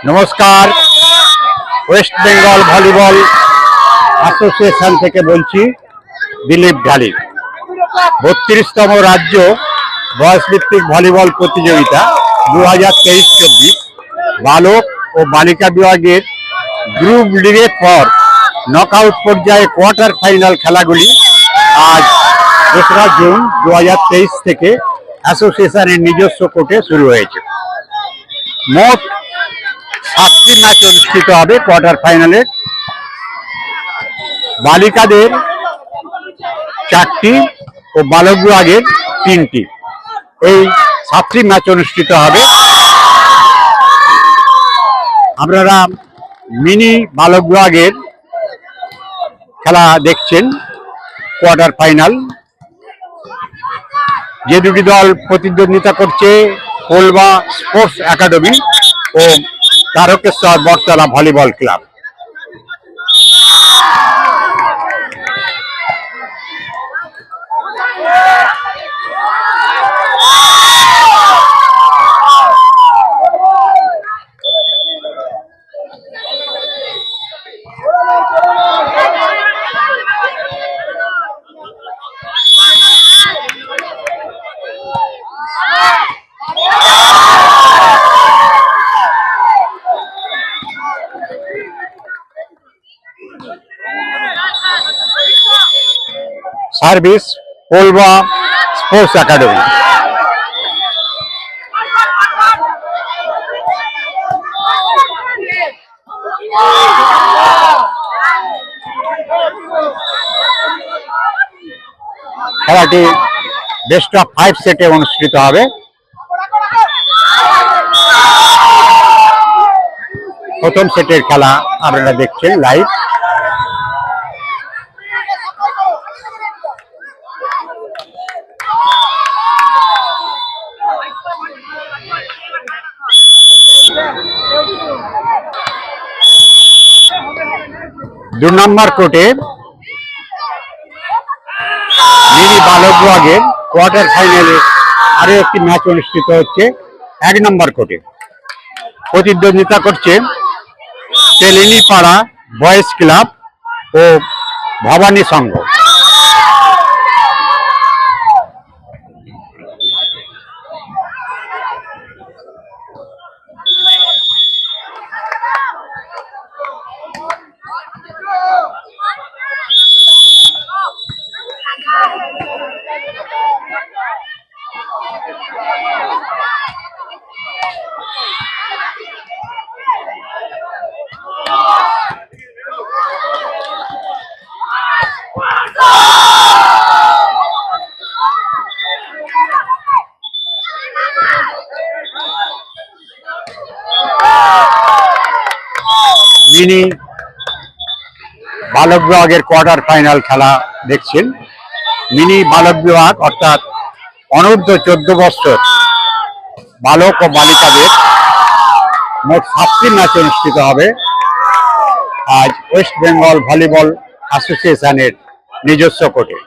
নমস্কার, West Bengal volleyball association থেকে বলছি দিলীপ ঢালি। 32তম রাজ্য বয়সভিত্তিক ভলিবল প্রতিযোগিতা 2023-24 বালক ও বালিকা বিভাগের গ্রুপ লিগের পর নকআউট পর্যায়ে কোয়ার্টার ফাইনাল খেলাগুলি আজ 2রা জুন 2023 থেকে অ্যাসোসিয়েশনের নিজস্ব কোর্টে শুরু হয়েছে। মোট 7টি ম্যাচ অনুষ্ঠিত হবে কোয়ার্টার ফাইনালে। বালিকাদের 4টি ও বালক বিভাগের 3টি, এই 7টি ম্যাচ অনুষ্ঠিত হবে। আপনারা মিনি বালক বিভাগের খেলা দেখছেন, কোয়ার্টার ফাইনাল। যে দুটি দল প্রতিদ্বন্দ্বিতা করছে কোলবা স্পোর্টস একাডেমি ও Tarakeswar Battala volleyball club. Service Kolba sports academy. খেলাটি বেস্ট অফ 5 সেটে অনুষ্ঠিত হবে। প্রথম সেটের খেলা আপনারা দেখছেন লাইভ। 2 নম্বর কোর্টে মিনি বালক বিভাগের কোয়ার্টার ফাইনালে আরো একটি ম্যাচ অনুষ্ঠিত হচ্ছে। 1 নম্বর কোর্টে প্রতিদ্বন্দ্বিতা করছে তেলিনীপাড়া বয়েজ ক্লাব ও ভবানী সংঘ। মিনি বালক বিভাগের কোয়ার্টার ফাইনাল খেলা দেখছেন। মিনি বালক বিভাগ অর্থাৎ অনূর্ধ্ব 14 বছর বালক ও বালিকাদের মোট 7টি ম্যাচ অনুষ্ঠিত হবে আজ ওয়েস্ট বেঙ্গল ভলিবল অ্যাসোসিয়েশনের নিজস্ব কোর্টে।